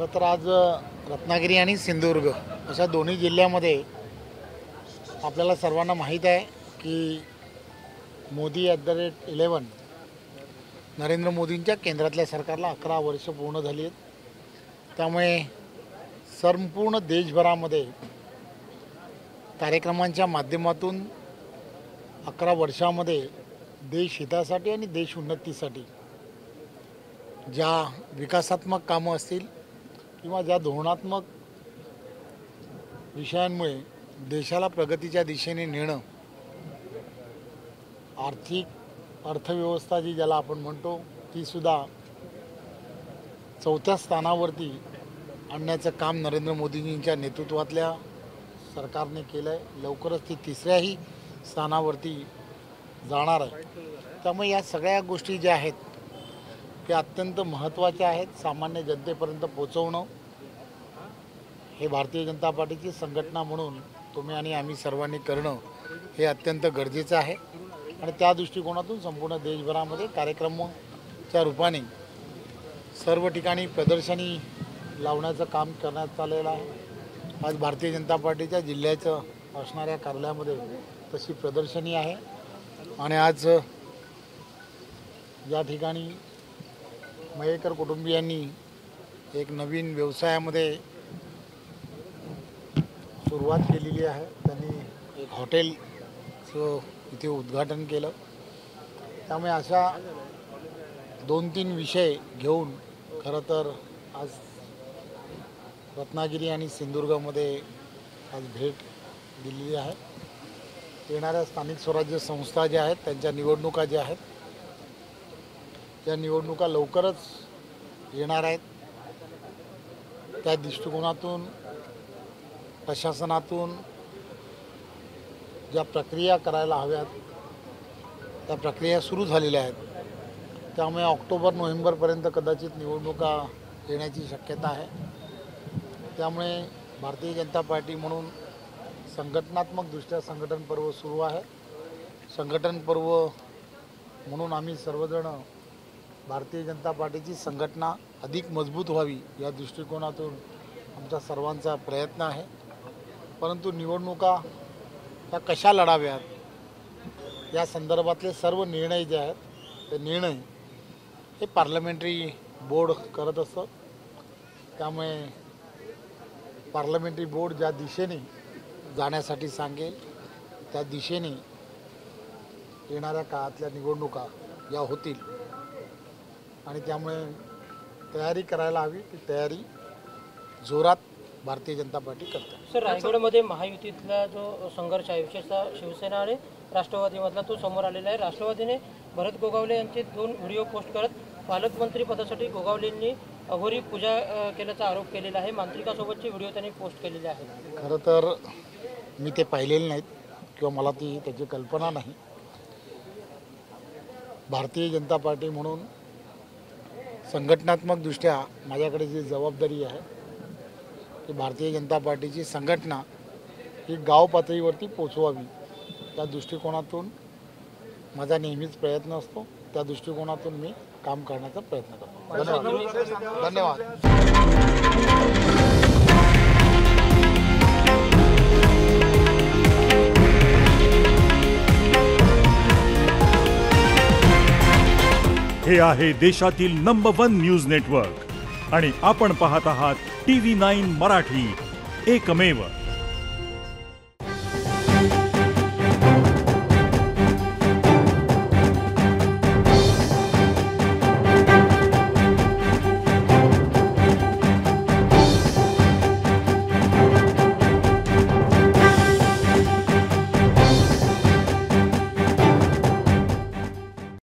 खरं तर आज रत्नागिरी आणि सिंधुदुर्ग अशा दोन्ही जिल्ह्यामध्ये आपल्याला सर्वांना माहीत आहे की मोदी @11 नरेंद्र मोदींच्या केंद्रातल्या सरकारला 11 वर्ष पूर्ण झाली आहेत। त्यामुळे संपूर्ण देशभरामध्ये कार्यक्रमांच्या माध्यमातून 11 वर्षामध्ये देश हितासाठी आणि देश उन्नतीसाठी ज्या विकासात्मक कामं असतील किंवा ज्या धोरणात्मक विषयांमुळे देशाला प्रगतीच्या दिशेने नेणं, अर्थव्यवस्था जी ज्याला आपण म्हणतो ती सुद्धा 4थ्या स्थानावरती आणण्याचं काम नरेंद्र मोदींच्या नेतृत्वातल्या सरकारने केलं आहे। लवकरच ती 3ऱ्याही स्थानावरती जाणार आहे। त्यामुळे या सगळ्या गोष्टी ज्या आहेत त्या अत्यंत महत्त्वाच्या आहेत। सामान्य जनतेपर्यंत पोहोचवणं हे भारतीय जनता पार्टीची संघटना म्हणून तुम्ही आणि आम्ही सर्वांनी करणं हे अत्यंत गरजेचं आहे। आणि त्या दृष्टिकोनातून संपूर्ण देशभरामध्ये कार्यक्रमाच्या रूपाने सर्व ठिकाणी प्रदर्शनी लावण्याचं काम करण्यात आलेलं आहे। आज भारतीय जनता पार्टीच्या जिल्ह्याचं असणाऱ्या कार्यालयामध्ये तशी प्रदर्शनी आहे। आणि आज या ठिकाणी मयेकर कुटुंबियांनी एक नवीन व्यवसायामध्ये सुरुवात केलेली आहे। त्यांनी एक हॉटेलचं इथे उद्घाटन केलं। त्यामुळे अशा 2-3 विषय घेऊन खरं तर आज रत्नागिरी आणि सिंधुदुर्गमध्ये आज भेट दिलेली आहे। येणाऱ्या स्थानिक स्वराज्य संस्था ज्या आहेत त्यांच्या निवडणुका ज्या आहेत त्या निवडणुका लवकरच येणार आहेत। त्या दृष्टिकोनातून प्रशासनातून ज्या प्रक्रिया करायला हव्यात त्या प्रक्रिया सुरू झालेल्या आहेत। त्यामुळे ऑक्टोबर-नोव्हेंबरपर्यंत कदाचित निवडणुका येण्याची शक्यता आहे। त्यामुळे भारतीय जनता पार्टी म्हणून संघटनात्मकदृष्ट्या संघटन पर्व सुरू आहे। संघटन पर्व म्हणून आम्ही सर्वजण भारतीय जनता पार्टीची संघटना अधिक मजबूत व्हावी या दृष्टिकोनातून आमचा सर्वांचा प्रयत्न आहे। परंतु निवडणुका त्या कशा लढाव्यात या संदर्भातले सर्व निर्णय जे आहेत ते निर्णय हे पार्लमेंटरी बोर्ड करत असतं। त्यामुळे पार्लमेंटरी बोर्ड ज्या दिशेने जाण्यासाठी सांगेल त्या दिशेने येणाऱ्या काळातल्या निवडणुका या होतील। आणि त्यामुळे तयारी करायला हवी। ती तयारी जोरात भारतीय जनता पार्टी करते। सर, रायगडमध्ये महायुतीतला जो संघर्ष आहे विशेषतः शिवसेना आणि राष्ट्रवादीमधला तो समोर आलेला आहे। राष्ट्रवादीने भरत गोगावले यांचे 2 व्हिडिओ पोस्ट करत पालकमंत्री पदासाठी गोगावलेंनी अघोरी पूजा केल्याचा आरोप केलेला आहे। मांत्रिकासोबतचे व्हिडिओ त्यांनी पोस्ट केलेले आहेत। खरं तर मी ते पाहिलेले नाहीत किंवा मला त्याची कल्पना नाही। भारतीय जनता पार्टी म्हणून संघटनात्मकदृष्ट्या माझ्याकडे जी जबाबदारी आहे की भारतीय जनता पार्टीची संघटना ही गाव पातळीवरती पोचवावी त्या दृष्टिकोनातून माझा नेहमीच प्रयत्न असतो। त्या दृष्टिकोनातून मी काम करण्याचा प्रयत्न करतो। धन्यवाद। हे आहे देशातील नंबर 1 न्यूज नेटवर्क आणि आपण पाहत आहात TV9 मराठी, एकमेव।